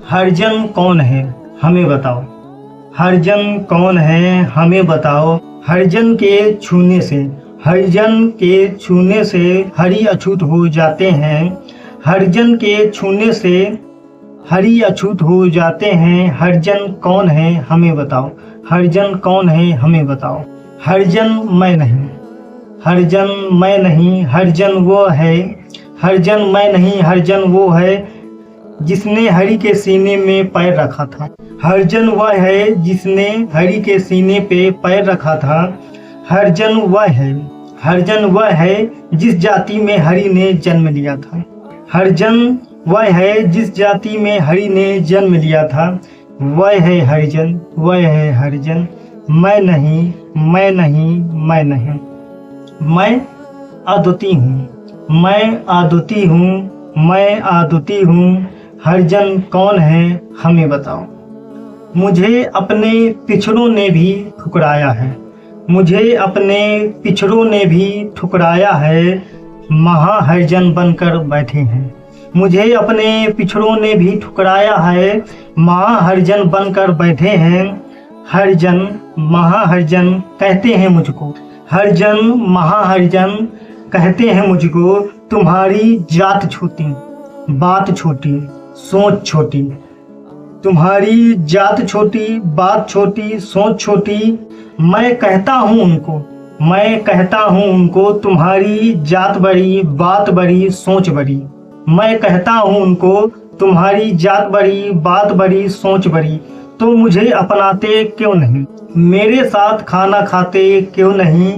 हरिजन कौन है हमें बताओ। हरिजन कौन है हमें बताओ। हरिजन के छूने से, हरिजन के छूने से हरि अछूत हो जाते हैं। हरिजन के छूने से हरि अछूत हो जाते हैं। हरिजन कौन है हमें बताओ। हरिजन कौन है हमें बताओ। हरिजन मैं नहीं, हरिजन मैं नहीं, हरिजन वो है। हरिजन मैं नहीं, हरिजन वो है जिसने हरि के सीने में पैर रखा था। हरिजन वह है जिसने हरि के सीने पे पैर रखा था। हरिजन वह है, हरिजन वह है जिस जाति में हरि ने जन्म लिया था। हरिजन वह है जिस जाति में हरि ने जन्म लिया था। वह है हरिजन, वह है हरिजन। मैं नहीं, मैं नहीं, मैं नहीं। मैं अद्वितीय हूँ, मैं अद्वितीय हूँ, मैं अद्वितीय हूँ। हरिजन कौन है हमें बताओ। मुझे अपने पिछड़ों ने भी ठुकराया है, मुझे अपने पिछड़ों ने भी ठुकराया है। महाहरिजन बनकर बैठे हैं, मुझे अपने पिछड़ों ने भी ठुकराया है। महाहरिजन बनकर बैठे हैं। हरिजन महाहरिजन कहते हैं मुझको, हरिजन महाहरिजन कहते हैं मुझको। तुम्हारी जात छोटी, बात छोटी, सोच छोटी। तुम्हारी जात छोटी, बात छोटी, सोच छोटी। मैं कहता हूँ उनको, मैं कहता हूँ उनको, तुम्हारी जात बड़ी, बात बड़ी, सोच बड़ी। मैं कहता हूँ उनको, तुम्हारी जात बड़ी, बात बड़ी, सोच बड़ी। तो मुझे अपनाते क्यों नहीं, मेरे साथ खाना खाते क्यों नहीं,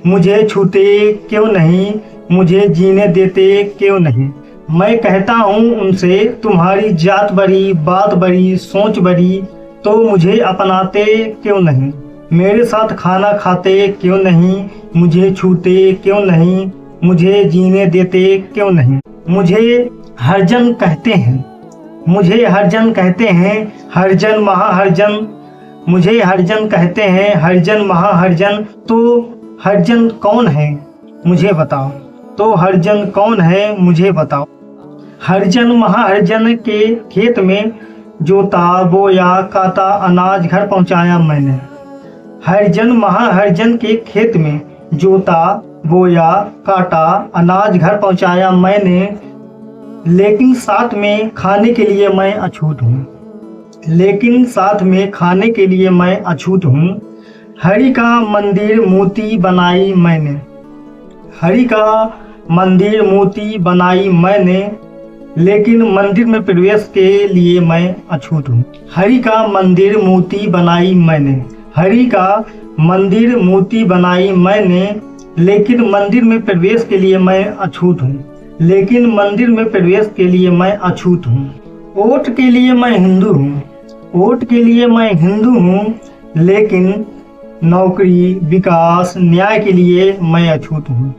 मुझे छूते क्यों नहीं, मुझे जीने देते क्यों नहीं। मैं कहता हूँ उनसे, तुम्हारी जात बड़ी, बात बड़ी, सोच बड़ी। तो मुझे अपनाते क्यों नहीं, मेरे साथ खाना खाते क्यों नहीं, मुझे छूते क्यों नहीं, मुझे जीने देते क्यों नहीं। मुझे हरिजन कहते हैं, मुझे हरिजन कहते हैं। हरिजन महाहरिजन, मुझे हरिजन कहते हैं। हरिजन महाहरिजन। तो हरिजन कौन है मुझे बताओ। तो हरिजन कौन है मुझे बताओ। हरिजन महाहरिजन के खेत में जोता, बोया, काटा, अनाज घर पहुंचाया मैंने। हरिजन महाहरिजन के खेत में जोता, बोया, काटा, अनाज घर पहुंचाया मैंने। लेकिन साथ में खाने के लिए मैं अछूत हूँ, लेकिन साथ में खाने के लिए मैं अछूत हूँ। हरि का मंदिर मोती बनाई मैंने, हरि का मंदिर मोती बनाई मैंने। लेकिन मंदिर में प्रवेश के लिए मैं अछूत हूँ। हरि का मंदिर मोती बनाई मैंने, हरि का मंदिर मोती बनाई मैंने। लेकिन मंदिर में प्रवेश के लिए मैं अछूत हूँ, लेकिन मंदिर में प्रवेश के लिए मैं अछूत हूँ। वोट के लिए मैं हिंदू हूँ, वोट के लिए मैं हिंदू हूँ। लेकिन नौकरी, विकास, न्याय के लिए मैं अछूत हूँ।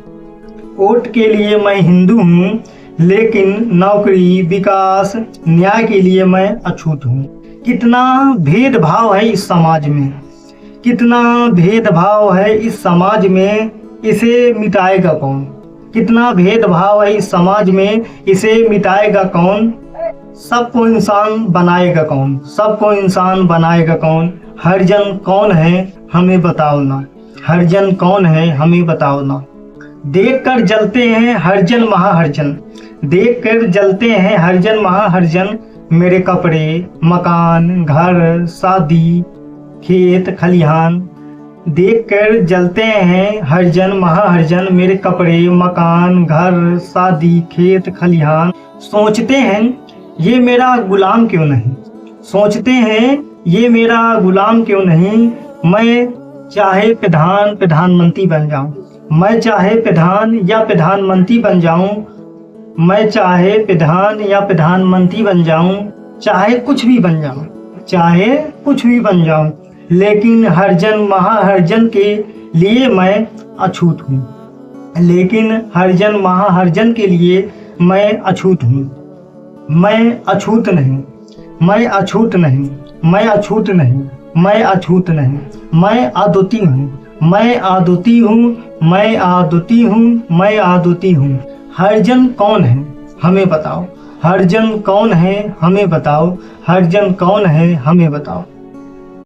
वोट के लिए मैं हिंदू हूँ, लेकिन नौकरी, विकास, न्याय के लिए मैं अछूत हूँ। कितना भेदभाव है इस समाज में, कितना भेदभाव है इस समाज में, इसे मिटाएगा कौन। कितना भेदभाव है इस समाज में, इसे मिटाएगा कौन। सबको इंसान बनाएगा कौन, सबको इंसान बनाएगा कौन। हरिजन कौन है हमें बताओ ना, हरिजन कौन है हमें बताओ ना। देख कर जलते हैं हरिजन महाहरिजन, देख कर जलते हैं हरिजन महाहरिजन। मेरे कपड़े, मकान, घर, शादी, खेत, खलिहान। देख कर जलते हैं हरिजन महाहरिजन। मेरे कपड़े, मकान, घर, शादी, खेत, खलिहान। सोचते हैं ये मेरा गुलाम क्यों नहीं, सोचते हैं ये मेरा गुलाम क्यों नहीं। मैं चाहे प्रधानमंत्री बन जाऊं, मैं चाहे प्रधान या प्रधानमंत्री बन जाऊं, मैं चाहे प्रधान या प्रधानमंत्री बन जाऊं, चाहे कुछ भी बन जाऊं, चाहे कुछ भी बन जाऊं। लेकिन हरिजन महाहरिजन के लिए मैं अछूत हूँ, लेकिन हरिजन महाहरिजन के लिए मैं अछूत हूँ। मैं अछूत नहीं, मैं अछूत नहीं, मैं अछूत नहीं, मैं अछूत नहीं। मैं अद्वितीय हूँ, मैं अद्वितीय हूँ, मैं अद्वितीय हूँ, मैं अद्वितीय हूँ। हरिजन कौन है हमें बताओ। हरिजन कौन है हमें बताओ, हरिजन कौन है हमें बताओ।